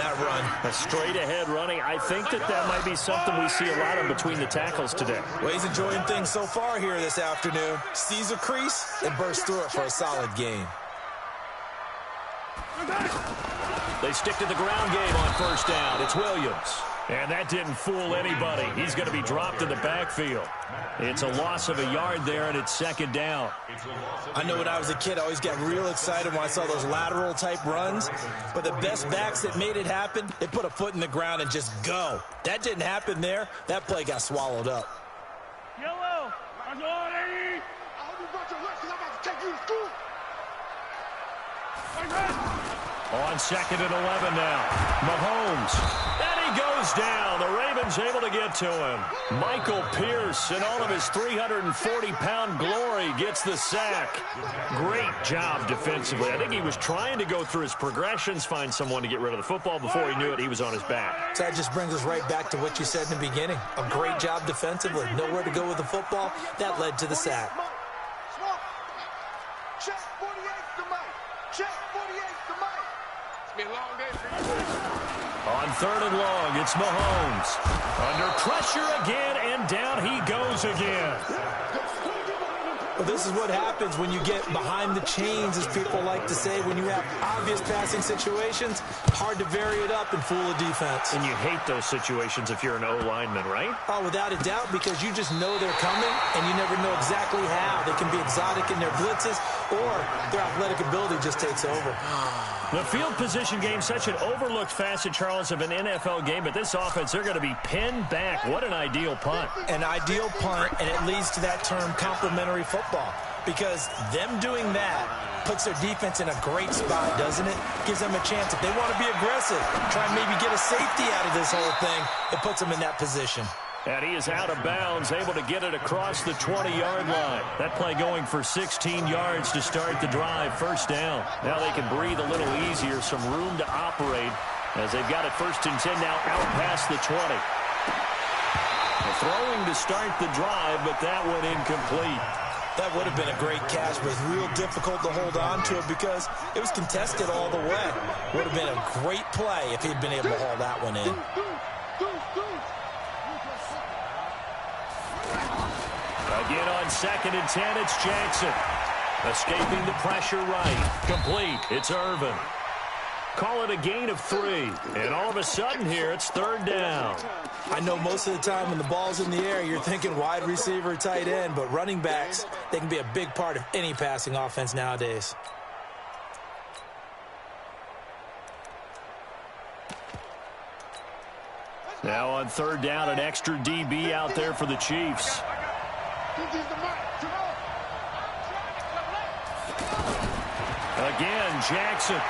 that run. A straight-ahead running. I think that might be something we see a lot of between the tackles today. Well, he's enjoying things so far here this afternoon. Sees a crease and bursts through it for a solid gain. They stick to the ground game on first down. It's Williams. And that didn't fool anybody. He's going to be dropped in the backfield. It's a loss of a yard there, and it's second down. I know when I was a kid, I always got real excited when I saw those lateral-type runs. But the best backs that made it happen, they put a foot in the ground and just go. That didn't happen there. That play got swallowed up. Yellow. I hope you brought your lunch because I'm about to take you to school. On second and 11 now. Mahomes. And he goes down. The Ravens able to get to him. Michael Pierce, in all of his 340-pound glory, gets the sack. Great job defensively. I think he was trying to go through his progressions, find someone to get rid of the football. Before he knew it, he was on his back. So that just brings us right back to what you said in the beginning. A great job defensively. Nowhere to go with the football. That led to the sack. Check 48 to Mike. Check 48 to Mike. It's been a long day for you. On third and long, it's Mahomes. Under pressure again, and down he goes again. Well, this is what happens when you get behind the chains, as people like to say. When you have obvious passing situations, hard to vary it up and fool a defense. And you hate those situations if you're an O-lineman, right? Oh, without a doubt, because you just know they're coming, and you never know exactly how. They can be exotic in their blitzes, or their athletic ability just takes over. The field position game, such an overlooked facet, Charles, of an NFL game, but this offense, they're going to be pinned back. What an ideal punt. An ideal punt, and it leads to that term complementary football, because them doing that puts their defense in a great spot, doesn't it? Gives them a chance. If they want to be aggressive, try and maybe get a safety out of this whole thing, it puts them in that position. And he is out of bounds, able to get it across the 20-yard line. That play going for 16 yards to start the drive. First down. Now they can breathe a little easier, some room to operate as they've got it first and 10 now out past the 20. Throwing to start the drive, but that one incomplete. That would have been a great catch, but it's real difficult to hold on to it because it was contested all the way. Would have been a great play if he'd been able to haul that one in. Again on second and 10, it's Jackson. Escaping the pressure right. Complete. It's Irvin. Call it a gain of 3. And all of a sudden here, it's third down. I know most of the time when the ball's in the air, you're thinking wide receiver, tight end, but running backs, they can be a big part of any passing offense nowadays. Now on third down, an extra DB out there for the Chiefs. Again, Jackson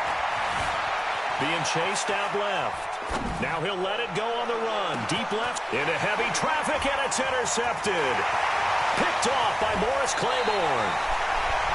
being chased out left. Now he'll let it go on the run. Deep left into heavy traffic, and it's intercepted. Picked off by Morris Claiborne.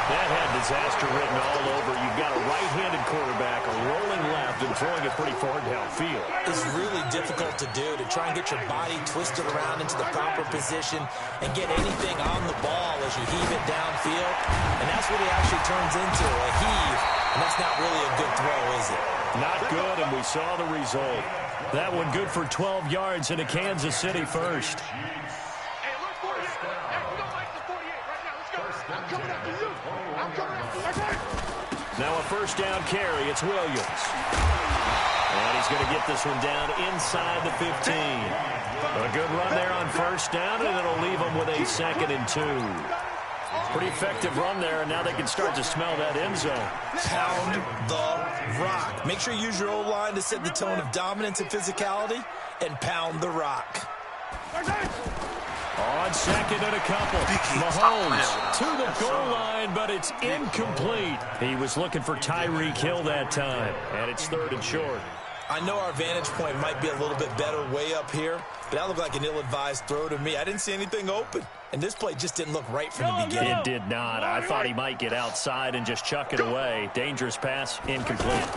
That had disaster written all over. You've got a right-handed quarterback, a rolling left, and throwing it pretty far downfield. It's really difficult to do, to try and get your body twisted around into the proper position and get anything on the ball as you heave it downfield. And that's what it actually turns into, a heave. And that's not really a good throw, is it? Not good, and we saw the result. That one good for 12 yards into Kansas City first. Now a first down carry. It's Williams. And he's going to get this one down inside the 15. A good run there on first down, and it'll leave them with a 2nd and 2. Pretty effective run there, and now they can start to smell that end zone. Pound the rock. Make sure you use your O-line to set the tone of dominance and physicality, and pound the rock. On second and a couple. Mahomes to the goal line, but it's incomplete. He was looking for Tyreek Hill that time, and it's third and short. I know our vantage point might be a little bit better way up here, but that looked like an ill-advised throw to me. I didn't see anything open, and this play just didn't look right from the beginning. It did not. I thought he might get outside and just chuck it away. Dangerous pass, incomplete.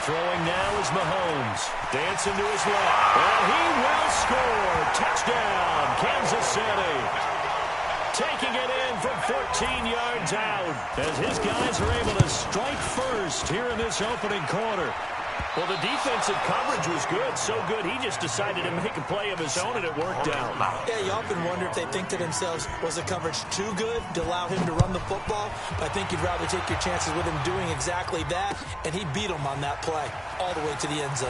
Throwing now is Mahomes. Dancing to his left. And he will score. Touchdown, Kansas City. Taking it in from 14 yards out as his guys are able to strike first here in this opening quarter. Well, the defensive coverage was good, so good he just decided to make a play of his own, and it worked out. Yeah, you often wonder if they think to themselves, was the coverage too good to allow him to run the football? But I think you'd rather take your chances with him doing exactly that, and he beat him on that play all the way to the end zone.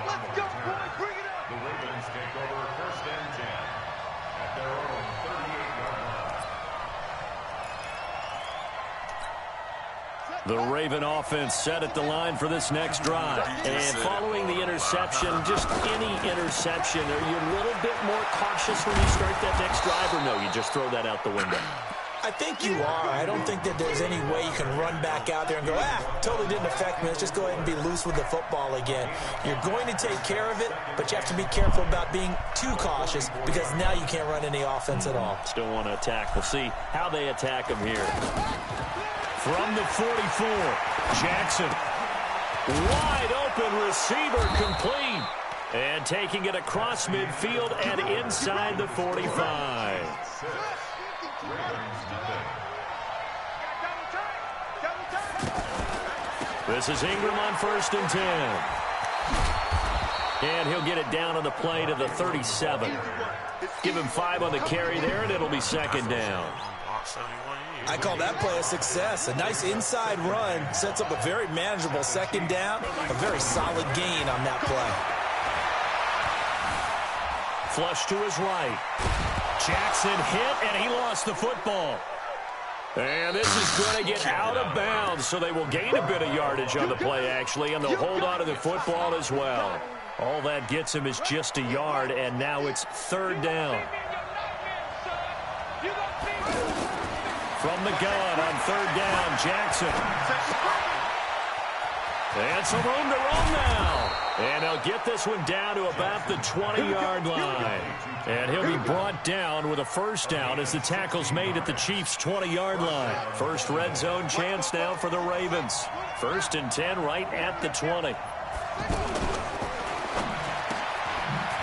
Let's go, boys. Bring it up. The Ravens take over 1st and 10 at their own 38-yard line. The Raven offense set at the line for this next drive. And following the interception, just any interception, are you a little bit more cautious when you start that next drive, or no, you just throw that out the window? I think you are. I don't think that there's any way you can run back out there and go, totally didn't affect me. Let's just go ahead and be loose with the football again. You're going to take care of it, but you have to be careful about being too cautious because now you can't run any offense at all. Still want to attack. We'll see how they attack him here. From the 44, Jackson. Wide open receiver complete. And taking it across midfield and inside the 45. This is Ingram on 1st and 10. And he'll get it down on the play to the 37. Give him 5 on the carry there, and it'll be 2nd down. I call that play a success. A nice inside run sets up a very manageable 2nd down. A very solid gain on that play. Flush to his right. Jackson hit, and he lost the football. And this is going to get out of bounds, so they will gain a bit of yardage on the play, actually, and they'll hold on to the football as well. All that gets him is just a yard, and now it's 3rd down. From the gun on 3rd down, Jackson. And some room to run now. And they'll get this one down to about the 20-yard line. And he'll be brought down with a 1st down as the tackle's made at the Chiefs' 20-yard line. First red zone chance now for the Ravens. 1st and 10 right at the 20.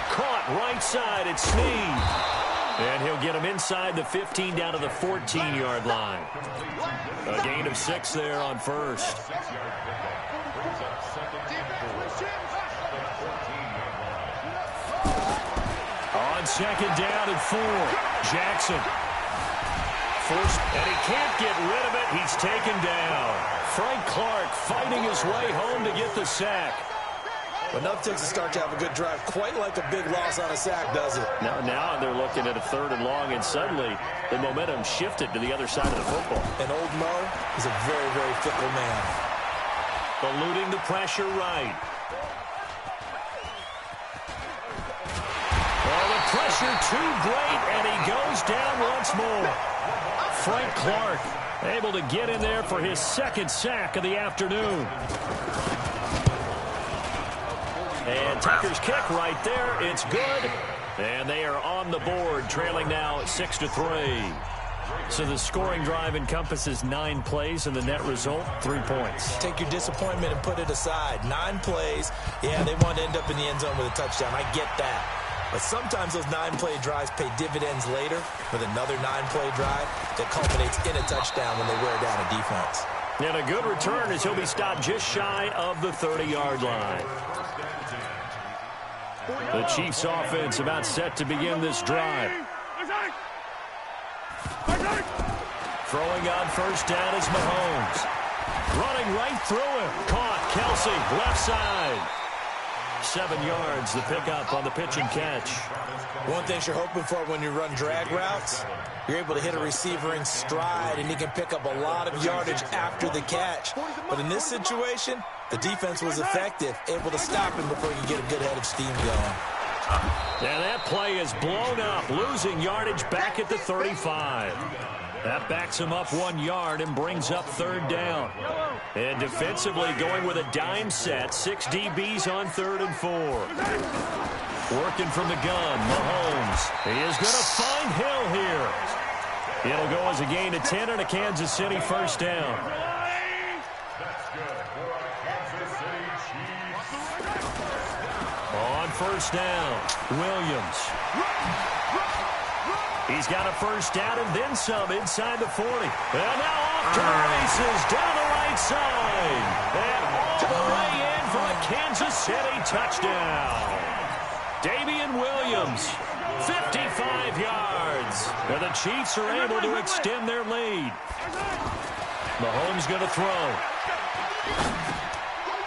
Caught right side, it's Snead. And he'll get him inside the 15 down to the 14-yard line. A gain of 6 there on 1st. On 2nd down and 4, Jackson. Forced, and he can't get rid of it. He's taken down. Frank Clark fighting his way home to get the sack. But enough takes to start to have a good drive. Quite like a big loss on a sack, does it? Now they're looking at a 3rd and long, and suddenly the momentum shifted to the other side of the football. And old Mo is a very, very fickle man. Eluding the pressure right. Oh, the pressure too great, and he goes down once more. Frank Clark able to get in there for his 2nd sack of the afternoon. And Tucker's kick right there. It's good. And they are on the board, trailing now 6-3. So the scoring drive encompasses 9 plays, and the net result, 3 points. Take your disappointment and put it aside. 9 plays. Yeah, they want to end up in the end zone with a touchdown. I get that. But sometimes those 9-play drives pay dividends later with another 9-play drive that culminates in a touchdown when they wear down a defense. And a good return as he'll be stopped just shy of the 30-yard line. The Chiefs offense about set to begin this drive. Throwing on 1st down is Mahomes. Running right through him. Caught. Kelsey, left side. 7 yards, the pickup on the pitch and catch. One thing you're hoping for when you run drag routes, you're able to hit a receiver in stride, and he can pick up a lot of yardage after the catch. But in this situation, the defense was effective, able to stop him before he could get a good head of steam going. And that play is blown up, losing yardage back at the 35. That backs him up 1 yard and brings up 3rd down. And defensively going with a dime set, 6 DBs on 3rd and 4. Working from the gun, Mahomes. He is going to find Hill here. It'll go as a gain of 10 and a Kansas City 1st down. On 1st down, Williams. He's got a first down and then some inside the 40. And now off to the races down the right side. And all the way in for a Kansas City touchdown. Damian Williams, 55 yards. And the Chiefs are able to extend their lead. Mahomes going to throw.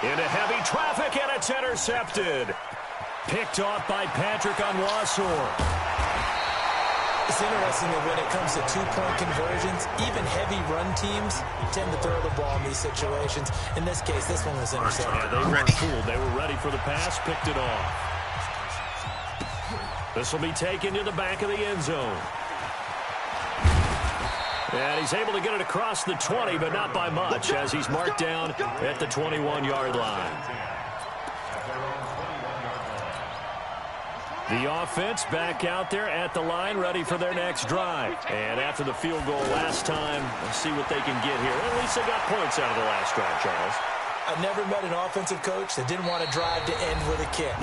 Into heavy traffic, and it's intercepted. Picked off by Patrick Onwuasor. It's interesting that when it comes to two-point conversions, even heavy run teams tend to throw the ball in these situations. In this case, this one was intercepted. Yeah, they weren't fooled. They were ready for the pass, picked it off. This will be taken to the back of the end zone. And he's able to get it across the 20, but not by much, as he's marked down at the 21-yard line. The offense back out there at the line, ready for their next drive. And after the field goal last time, let's see what they can get here. At least they got points out of the last drive, Charles. I've never met an offensive coach that didn't want to drive to end with a kick.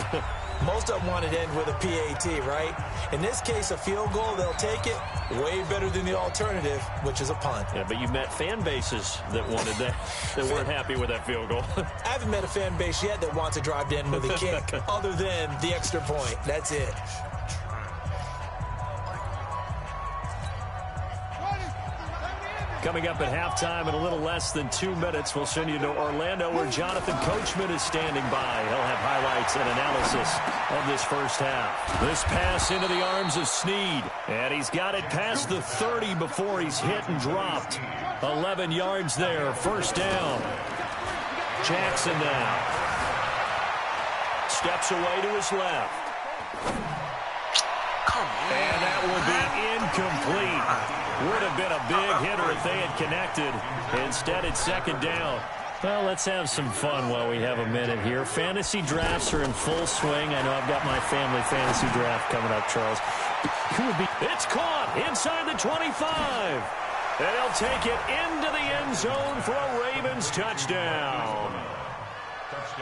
Most of them wanted to end with a PAT, right? In this case, a field goal, they'll take it. Way better than the alternative, which is a punt. Yeah, but you've met fan bases that wanted that, that weren't happy with that field goal. I haven't met a fan base yet that wants to drive to end with a kick, other than the extra point. That's it. Coming up at halftime in a little less than 2 minutes, we'll send you to Orlando where Jonathan Coachman is standing by. He'll have highlights and analysis of this first half. This pass into the arms of Snead, and he's got it past the 30 before he's hit and dropped. 11 yards there, first down. Jackson now. Steps away to his left. And that will be incomplete. Would have been a big hitter if they had connected. Instead, it's second down. Well, let's have some fun while we have a minute here. Fantasy drafts are in full swing. I know I've got my family fantasy draft coming up, Charles. Who would be? It's caught inside the 25. And they'll take it into the end zone for a Ravens touchdown.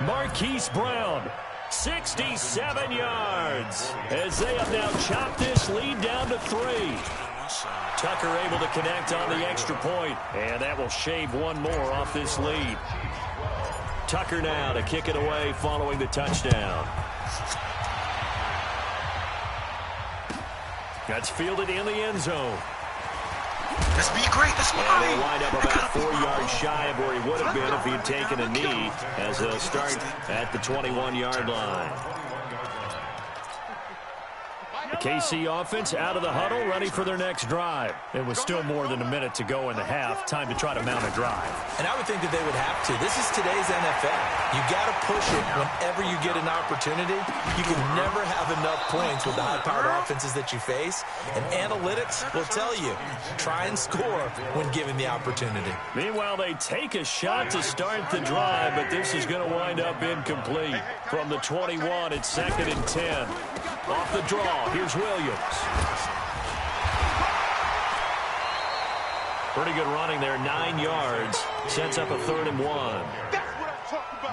Marquise Brown, 67 yards, as they have now chopped this lead down to 3. Tucker able to connect on the extra point, and that will shave one more off this lead. Tucker now to kick it away following the touchdown. That's fielded in the end zone. Let's be great. Let's be And he'll wind up about 4 yards shy of where he would have been if he had taken a knee, as they'll start at the 21-yard line. The KC offense out of the huddle, ready for their next drive. It was still more than a minute to go in the half. Time to try to mount a drive. And I would think that they would have to. This is today's NFL. You got to push it whenever you get an opportunity. You can never have enough points with the high-powered offenses that you face. And analytics will tell you, try and score when given the opportunity. Meanwhile, they take a shot to start the drive, but this is going to wind up incomplete. From the 21, it's 2nd and 10. Off the draw, here's Williams. Pretty good running there, 9 yards. Sets up a 3rd and 1.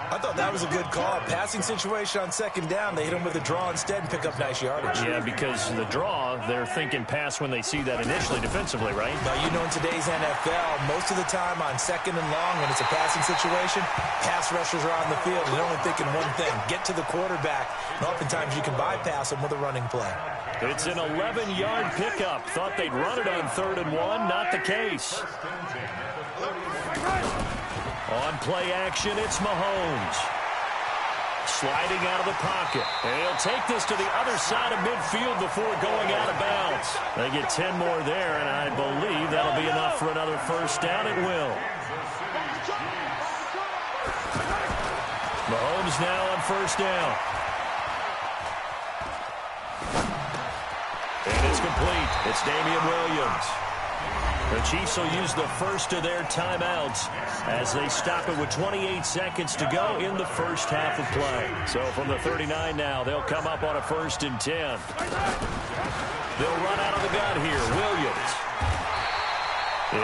I thought that was a good call. Passing situation on 2nd down. They hit him with a draw instead and pick up nice yardage. Yeah, because the draw, they're thinking pass when they see that initially defensively, right? Now, you know, in today's NFL, most of the time on 2nd and long, when it's a passing situation, pass rushers are on the field and they're only thinking one thing, get to the quarterback. And oftentimes you can bypass them with a running play. It's an 11-yard pickup. Thought they'd run it on 3rd and 1. Not the case. On play action, it's Mahomes. Sliding out of the pocket. And he'll take this to the other side of midfield before going out of bounds. They get 10 more there, and I believe that'll be enough for another first down. It will. Mahomes now on first down. And it's complete. It's Damian Williams. The Chiefs will use the first of their timeouts as they stop it with 28 seconds to go in the first half of play. So from the 39 now, they'll come up on a 1st and 10. They'll run out of the gun here. Williams.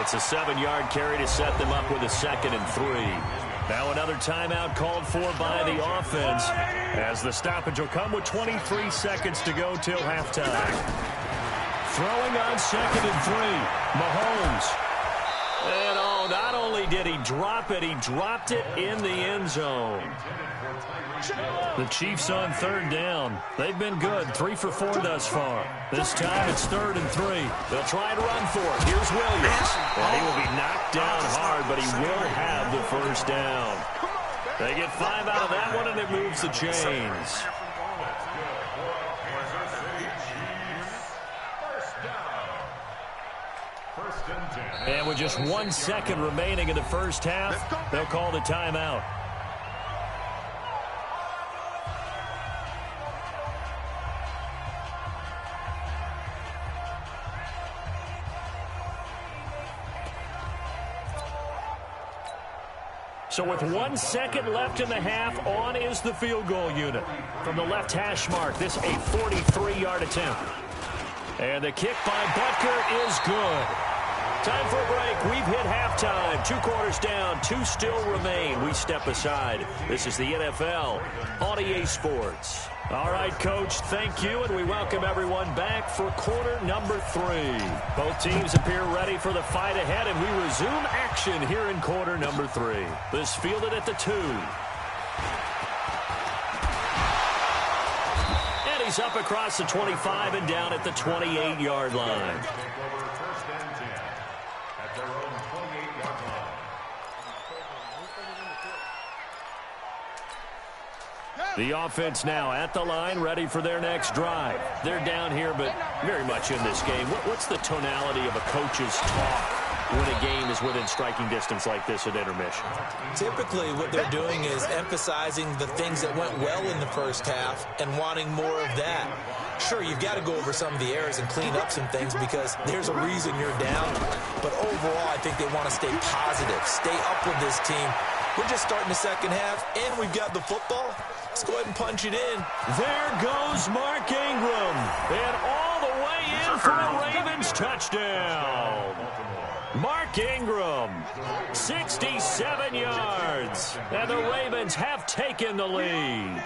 It's a 7-yard carry to set them up with a 2nd and 3. Now another timeout called for by the offense as the stoppage will come with 23 seconds to go till halftime. Throwing on 2nd and 3. Mahomes. And oh, not only did he drop it, he dropped it in the end zone. The Chiefs on 3rd down. They've been good, 3 for 4 thus far. This time it's 3rd and 3. They'll try and run for it. Here's Williams. And he will be knocked down hard, but he will have the first down. They get 5 out of that one, and it moves the chains. And with just 1 second remaining in the first half, they'll call the timeout. So with 1 second left in the half, on is the field goal unit. From the left hash mark, this a 43-yard attempt. And the kick by Butker is good. Time for a break. We've hit halftime. 2 quarters down. 2 still remain. We step aside. This is the NFL on EA Sports. All right, Coach, thank you, and we welcome everyone back for quarter number 3. Both teams appear ready for the fight ahead, and we resume action here in quarter number 3. This fielded at the 2. And he's up across the 25 and down at the 28-yard line. The offense now at the line, ready for their next drive. They're down here, but very much in this game. What's the tonality of a coach's talk when a game is within striking distance like this at intermission? Typically, what they're doing is emphasizing the things that went well in the first half and wanting more of that. Sure, you've got to go over some of the errors and clean up some things because there's a reason you're down. But overall, I think they want to stay positive, stay up with this team. We're just starting the second half, and we've got the football. Let's go ahead and punch it in. There goes Mark Ingram. And all the way in for a Ravens touchdown. Mark Ingram, 67 yards. And the Ravens have taken the lead.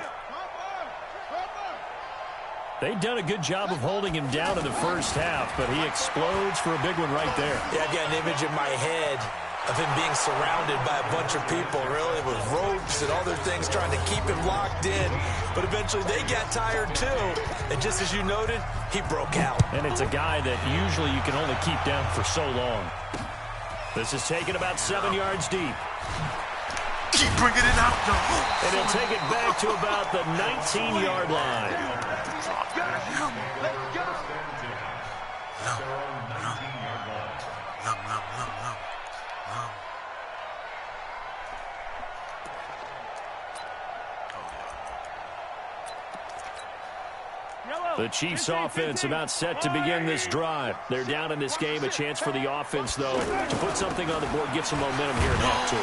They've done a good job of holding him down in the first half, but he explodes for a big one right there. Yeah, I've got an image in my head of him being surrounded by a bunch of people, really, with ropes and other things trying to keep him locked in. But eventually they got tired, too. And just as you noted, he broke out. And it's a guy that usually you can only keep down for so long. This is taken about 7 yards deep. Keep bringing it out, though. And he'll take it back to about the 19-yard line. The Chiefs offense about set to begin this drive. They're down in this game. A chance for the offense, though, to put something on the board, get some momentum here in half 2.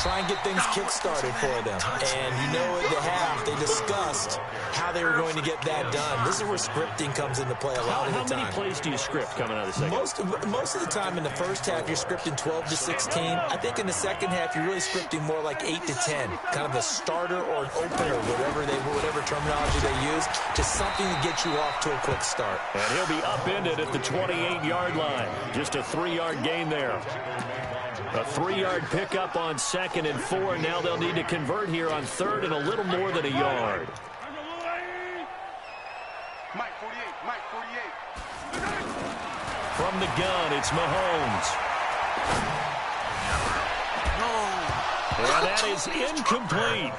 Try and get things kick-started for them. And you know at the half, they discussed how they were going to get that done. This is where scripting comes into play a lot of the time. How many plays do you script coming out of the second? Most of the time in the first half, you're scripting 12 to 16. I think in the second half, you're really scripting more like 8 to 10. Kind of a starter or an opener, whatever terminology they use. Just something to get you off to a quick start. And he'll be upended at the 28-yard line. Just a 3-yard gain there. A 3-yard pickup on 2nd and 4. Now they'll need to convert here on 3rd and a little more than a yard. Mike 48, Mike 48. From the gun, it's Mahomes. And that is incomplete.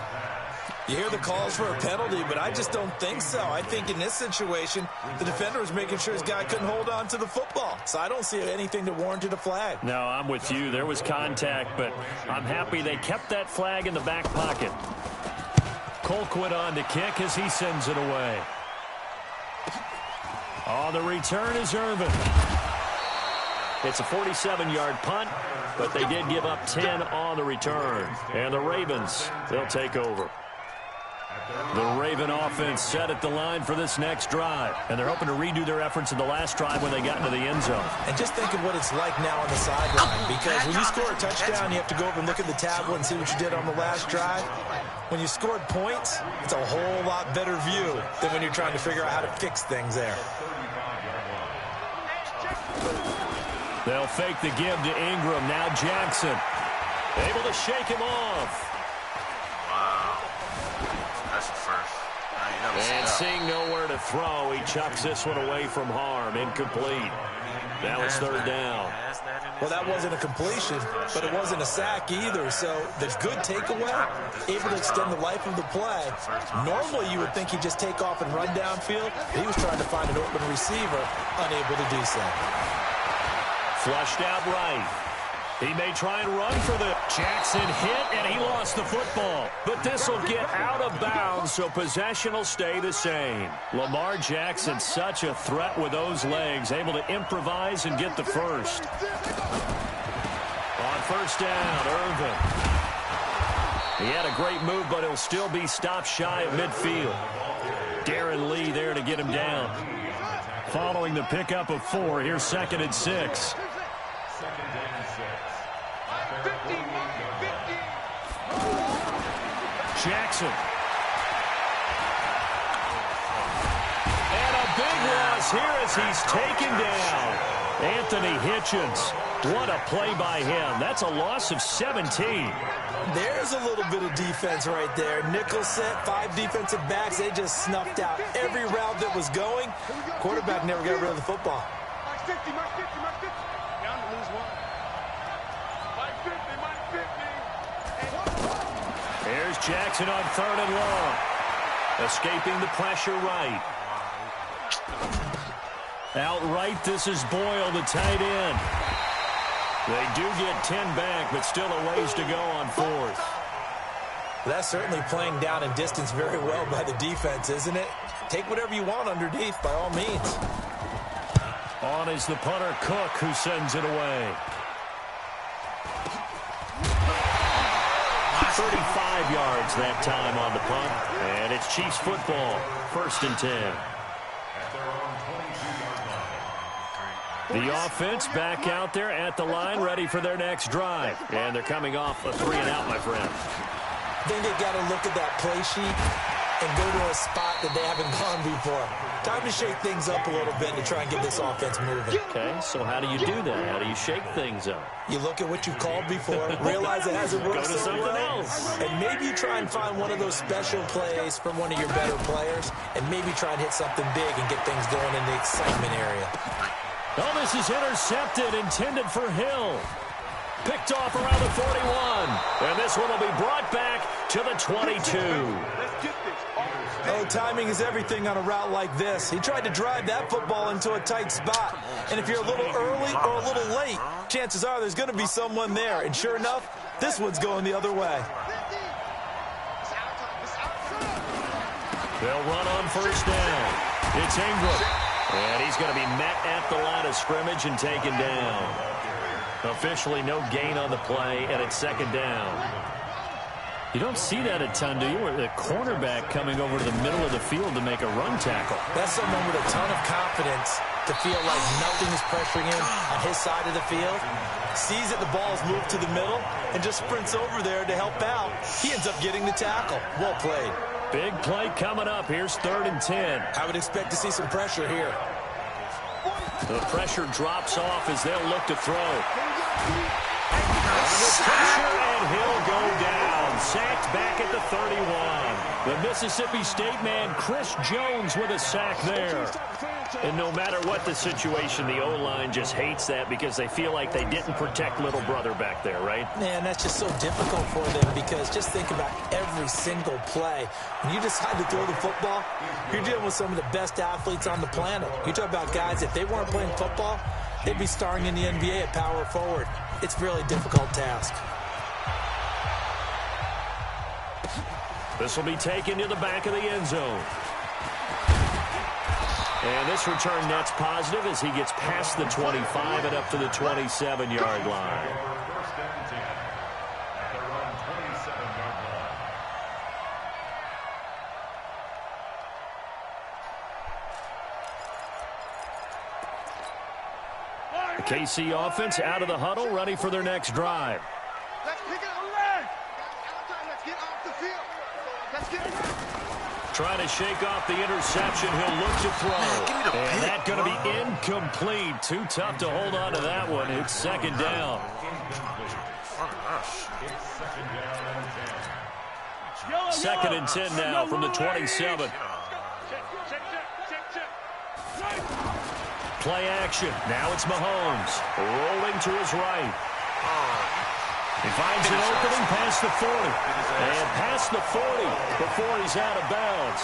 You hear the calls for a penalty, but I just don't think so. I think in this situation, the defender was making sure his guy couldn't hold on to the football. So I don't see anything that warranted a flag. No, I'm with you. There was contact, but I'm happy they kept that flag in the back pocket. Colquitt on to kick as he sends it away. On the return is Irvin. It's a 47-yard punt, but they did give up 10 on the return. And the Ravens, they'll take over. The Raven offense set at the line for this next drive. And they're hoping to redo their efforts in the last drive when they got into the end zone. And just think of what it's like now on the sideline. Because when you score a touchdown, you have to go over and look at the tablet and see what you did on the last drive. When you scored points, it's a whole lot better view than when you're trying to figure out how to fix things there. They'll fake the give to Ingram. Now Jackson able to shake him off. Wow. That's the first. And seeing nowhere to throw, he chucks this one away from harm. Incomplete. Now it's third down. Well, that wasn't a completion, but it wasn't a sack either. So the good takeaway, able to extend the life of the play. Normally, you would think he'd just take off and run downfield. He was trying to find an open receiver, unable to do so. Flushed out right. He may try and run for the Jackson hit, and he lost the football. But this will get out of bounds, so possession will stay the same. Lamar Jackson, such a threat with those legs, able to improvise and get the first. On first down, Irvin. He had a great move, but he'll still be stopped shy of midfield. Darren Lee there to get him down. Following the pickup of 4, here's 2nd and 6. Jackson. And a big loss here as he's taken down. Anthony Hitchens. What a play by him. That's a loss of 17. There's a little bit of defense right there. Nickel set, 5 defensive backs. They just snuffed out every route that was going. Quarterback never got rid of the football. Mark 50, Mark 50, Mark 50. Down to lose 1. Mark 50, Mark 50. There's Jackson on 3rd and long. Escaping the pressure right. Outright, this is Boyle, the tight end. They do get 10 back, but still a ways to go on 4th. That's certainly playing down and distance very well by the defense, isn't it? Take whatever you want underneath, by all means. On is the punter, Cook, who sends it away. 35 yards that time on the punt. And it's Chiefs football, 1st and 10. The offense back out there at the line, ready for their next drive. And they're coming off a 3 and out, my friend. I think they've got to look at that play sheet and go to a spot that they haven't gone before. Time to shake things up a little bit to try and get this offense moving. Okay, so how do you do that? How do you shake things up? You look at what you've called before, realize it hasn't worked Go to so something well, else. and maybe you try and find one of those special plays from one of your better players, and maybe try and hit something big and get things going in the excitement area. Oh, this is intercepted, intended for Hill. Picked off around the 41. And this one will be brought back to the 22. Oh, timing is everything on a route like this. He tried to drive that football into a tight spot. And if you're a little early or a little late, chances are there's going to be someone there. And sure enough, this one's going the other way. They'll run on first down. It's Ingram. And he's going to be met at the line of scrimmage and taken down. Officially no gain on the play, and it's 2nd down. You don't see that a ton, do you? Where the cornerback coming over to the middle of the field to make a run tackle. That's someone with a ton of confidence to feel like nothing is pressuring him on his side of the field. Sees that the ball's moved to the middle and just sprints over there to help out. He ends up getting the tackle. Well played. Big play coming up. Here's 3rd and 10. I would expect to see some pressure here. The pressure drops off as they'll look to throw. Under pressure, and he'll go down. Sacked back at the 31. The Mississippi State man, Chris Jones, with a sack there. And no matter what the situation, the O-line just hates that because they feel like they didn't protect little brother back there, right? Man, that's just so difficult for them because just think about every single play. When you decide to throw the football, you're dealing with some of the best athletes on the planet. You talk about guys, if they weren't playing football, they'd be starring in the NBA at power forward. It's a really difficult task. This will be taken to the back of the end zone. And this return net's positive as he gets past the 25 and up to the 27-yard line. First and 10 at their own 27-yard line. The KC offense out of the huddle, ready for their next drive. Let's pick it up. Let's get off the field. Let's get it. trying to shake off the interception. He'll look to throw. And that's going to be incomplete. Too tough to hold on to that one. It's second down. Second and 10 now from the 27. Play action. Now it's Mahomes. Rolling to his right. He finds an opening past the 40. And past the 40 before he's out of bounds.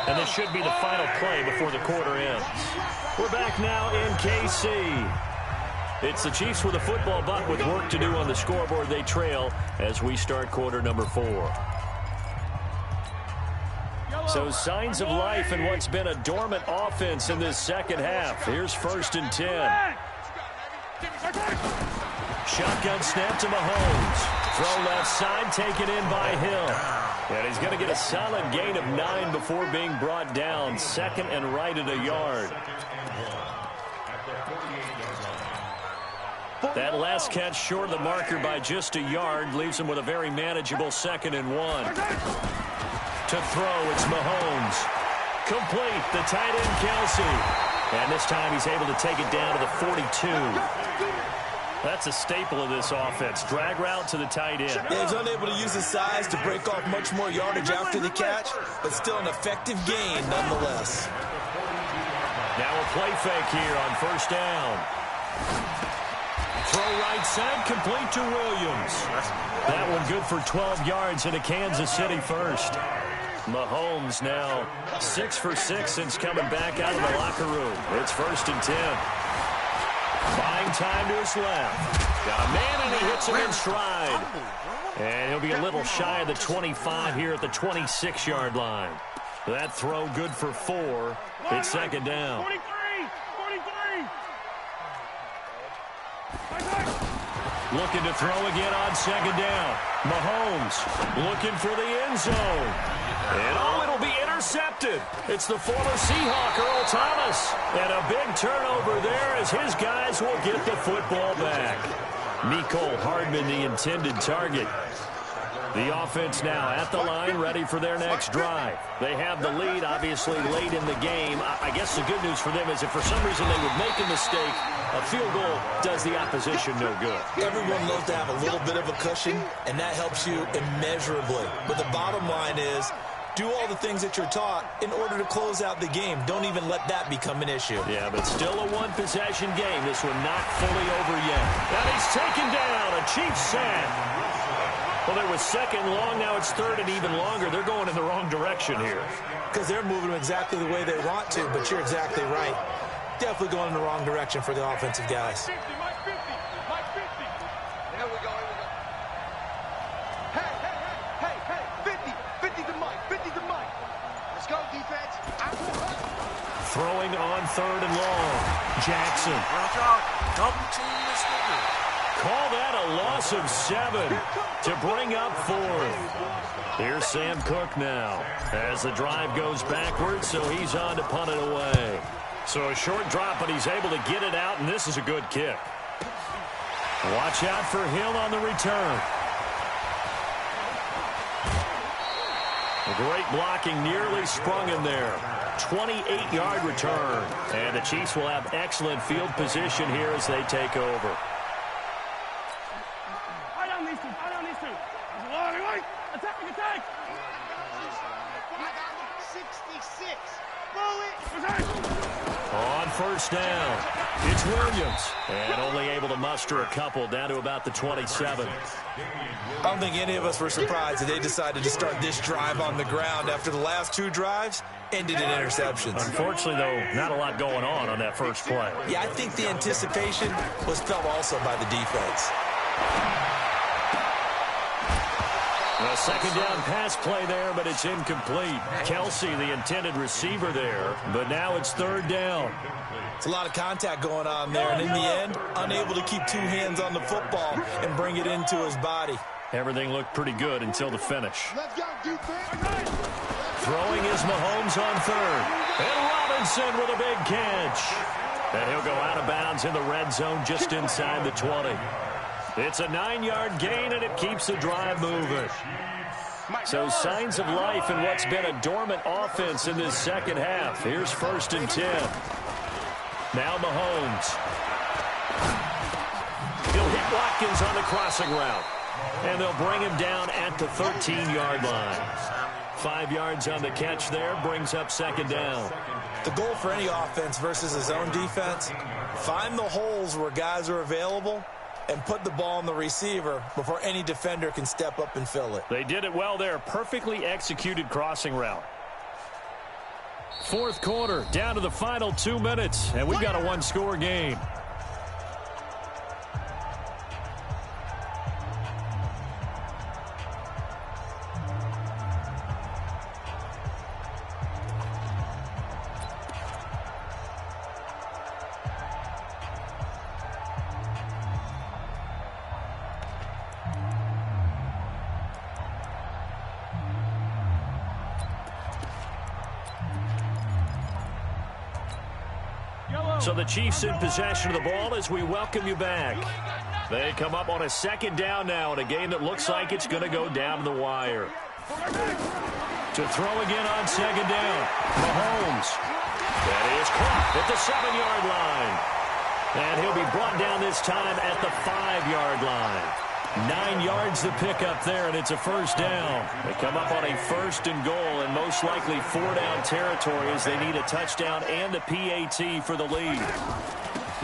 And this should be the final play before the quarter ends. We're back now in KC. It's the Chiefs with a football, but with work to do on the scoreboard. They trail as we start quarter number 4. So signs of life in what's been a dormant offense in this second half. Here's 1st and 10. Shotgun snap to Mahomes. Throw left side, taken in by Hill. And he's going to get a solid gain of 9 before being brought down. Second and right at a yard. That last catch short of the marker by just a yard leaves him with a very manageable 2nd and 1. To throw, it's Mahomes. Complete, the tight end, Kelsey. And this time he's able to take it down to the 42. That's a staple of this offense. Drag route to the tight end. Yeah, he's unable to use his size to break off much more yardage after the catch, but still an effective gain nonetheless. Now a play fake here on 1st down. Throw right side, complete to Williams. That one good for 12 yards in a Kansas City first. Mahomes now 6 for 6 since coming back out of the locker room. It's 1st and 10. Buying time to his left. Got a man, and he hits him in stride. And he'll be a little shy of the 25 here at the 26-yard line. That throw good for 4. It's 2nd down. 43. Looking to throw again on 2nd down. Mahomes looking for the end zone. And it'll be intercepted. It's the former Seahawk, Earl Thomas. And a big turnover there as his guys will get the football back. Mecole Hardman, the intended target. The offense now at the line, ready for their next drive. They have the lead, obviously, late in the game. I guess the good news for them is if for some reason they would make a mistake, a field goal does the opposition no good. Everyone loves to have a little bit of a cushion, and that helps you immeasurably. But the bottom line is, do all the things that you're taught in order to close out the game. Don't even let that become an issue. Yeah, but still a one-possession game. This one not fully over yet. And he's taken down. A Chiefs sack. Well, there was 2nd long. Now it's 3rd and even longer. They're going in the wrong direction here. Because they're moving exactly the way they want to, but you're exactly right. Definitely going in the wrong direction for the offensive guys. 50, Mike 50. Here we go. Hey, 50 to Mike. Let's go, defense. Throwing on 3rd and long. Jackson. Double team this nigga. Call that a loss of 7 to bring up 4th. Here's Sam Cook now as the drive goes backwards, so he's on to punt it away. So a short drop, but he's able to get it out, and this is a good kick. Watch out for Hill on the return. A great blocking, nearly sprung him there. 28-yard return. And the Chiefs will have excellent field position here as they take over. On 1st down, it's Williams. And only able to muster a couple down to about the 27. I don't think any of us were surprised that they decided to start this drive on the ground after the last 2 drives ended in interceptions. Unfortunately, though, not a lot going on that first play. Yeah, I think the anticipation was felt also by the defense. A 2nd down pass play there, but it's incomplete. Kelsey, the intended receiver there, but now it's 3rd down. It's a lot of contact going on there, and in the end, unable to keep 2 hands on the football and bring it into his body. Everything looked pretty good until the finish. Let's go, defense. Throwing is Mahomes on 3rd. And Robinson with a big catch. And he'll go out of bounds in the red zone just inside the 20. It's a 9-yard gain, and it keeps the drive moving. So signs of life in what's been a dormant offense in this second half. Here's 1st and 10. Now Mahomes. He'll hit Watkins on the crossing route. And they'll bring him down at the 13-yard line. 5 yards on the catch there, brings up 2nd down. The goal for any offense versus his own defense, find the holes where guys are available and put the ball on the receiver before any defender can step up and fill it. They did it well there. Perfectly executed crossing route. 4th quarter, down to the final 2 minutes, and we've got a 1-score game. So the Chiefs in possession of the ball as we welcome you back. They come up on a 2nd down now in a game that looks like it's going to go down to the wire. To throw again on 2nd down. Mahomes. That is caught at the 7-yard line. And he'll be brought down this time at the 5-yard line. 9 yards to pick up there, and it's a 1st down. They come up on a 1st and goal, and most likely 4-down territory as they need a touchdown and a PAT for the lead.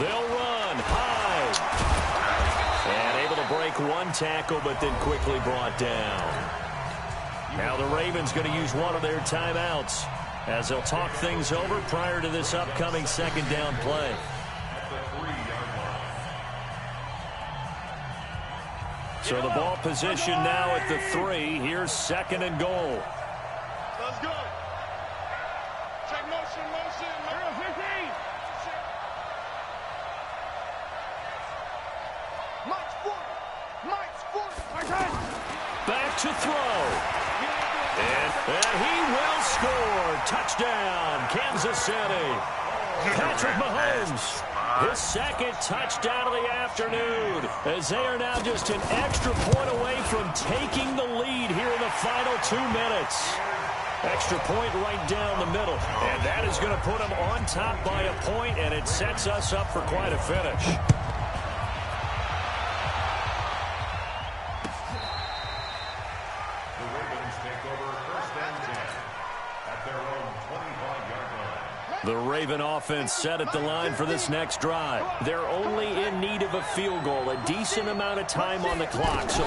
They'll run high. And able to break 1 tackle, but then quickly brought down. Now the Ravens going to use one of their timeouts as they'll talk things over prior to this upcoming 2nd down play. So the ball position now at the 3. Here's 2nd and goal. Let's go. Check motion, motion. 15. Mike's 40. Mike's 40. Back to throw. And he will score. Touchdown, Kansas City. Patrick Mahomes. His 2nd touchdown of the afternoon, as they are now just an extra point away from taking the lead here in the final 2 minutes. Extra point right down the middle, and that is going to put them on top by a point, and it sets us up for quite a finish. The Ravens take over 1st and 10 at their own 25-yard line. The Raven offense set at the line for this next drive. They're only in need of a field goal, a decent amount of time on the clock. So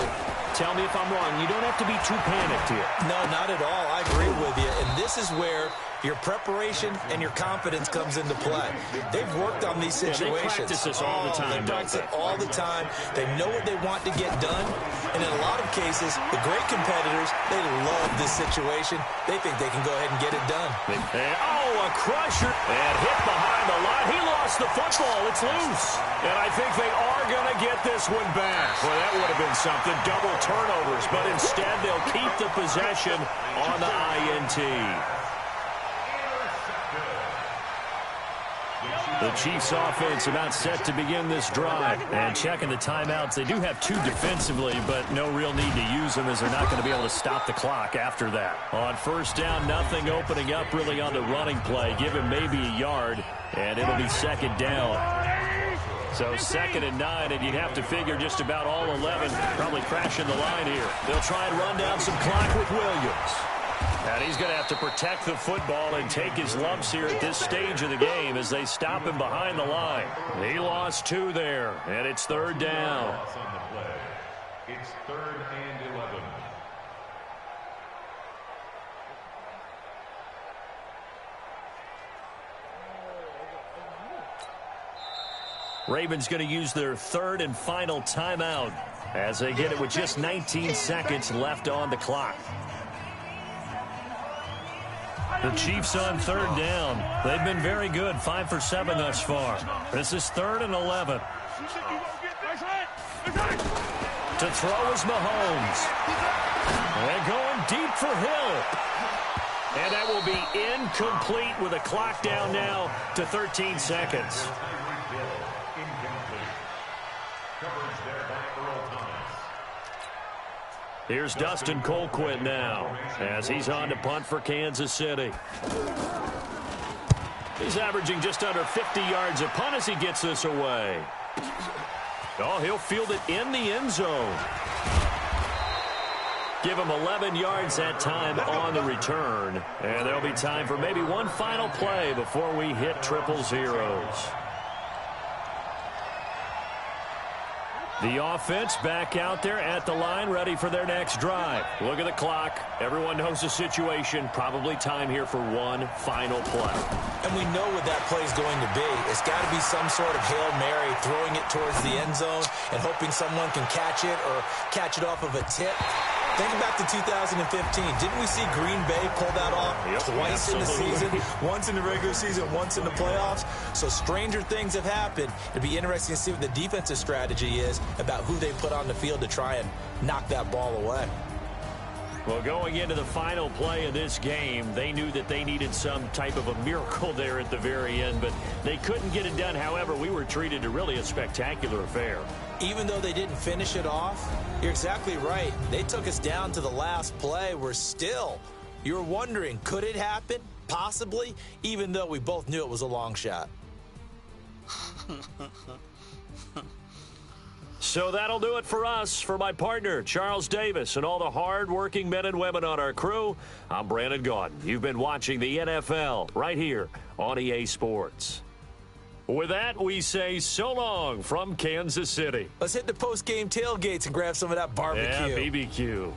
tell me if I'm wrong. You don't have to be too panicked here. No, not at all. I agree with you. And this is where your preparation and your confidence comes into play. They've worked on these situations. They practice this all the time, They practice it all the time. They know what they want to get done. And in a lot of cases, the great competitors, they love this situation. They think they can go ahead and get it done. A crusher. And hit behind the line. He lost the football. It's loose. And I think they are going to get this one back. Well, that would have been something. Double turnovers. But instead, they'll keep the possession on the INT. The Chiefs offense about set to begin this drive. And checking the timeouts. They do have 2 defensively, but no real need to use them as they're not going to be able to stop the clock after that. On 1st down, nothing opening up really on the running play. Give him maybe a yard, and it'll be 2nd down. So 2nd and 9, and you'd have to figure just about all 11 probably crashing the line here. They'll try and run down some clock with Williams. And he's going to have to protect the football and take his lumps here at this stage of the game as they stop him behind the line. He lost 2 there, and it's 3rd down. Loss on the play. It's 3rd and 11. Ravens going to use their 3rd and final timeout as they get it with just 19 seconds left on the clock. The Chiefs on 3rd down. They've been very good, 5 for 7 thus far. This is 3rd and 11. To throw is Mahomes. And going deep for Hill. And that will be incomplete with a clock down now to 13 seconds. Coverage there by Earl Thomas. Here's Dustin Colquitt now as he's on to punt for Kansas City. He's averaging just under 50 yards a punt as he gets this away. Oh, he'll field it in the end zone. Give him 11 yards that time on the return. And there'll be time for maybe one final play before we hit triple zeros. The offense back out there at the line, ready for their next drive. Look at the clock. Everyone knows the situation. Probably time here for one final play. And we know what that play is going to be. It's got to be some sort of Hail Mary, throwing it towards the end zone and hoping someone can catch it or catch it off of a tip. Think back to 2015. Didn't we see Green Bay pull that off twice in the season? Once in the regular season, once in the playoffs. So stranger things have happened. It'd be interesting to see what the defensive strategy is about who they put on the field to try and knock that ball away. Well, going into the final play of this game, they knew that they needed some type of a miracle there at the very end, but they couldn't get it done. However, we were treated to really a spectacular affair. Even though they didn't finish it off, you're exactly right. They took us down to the last play. You're wondering, could it happen? Possibly, even though we both knew it was a long shot. So that'll do it for us. For my partner, Charles Davis, and all the hard-working men and women on our crew, I'm Brandon Gaudin. You've been watching the NFL right here on EA Sports. With that, we say so long from Kansas City. Let's hit the post-game tailgates and grab some of that barbecue. Yeah, BBQ.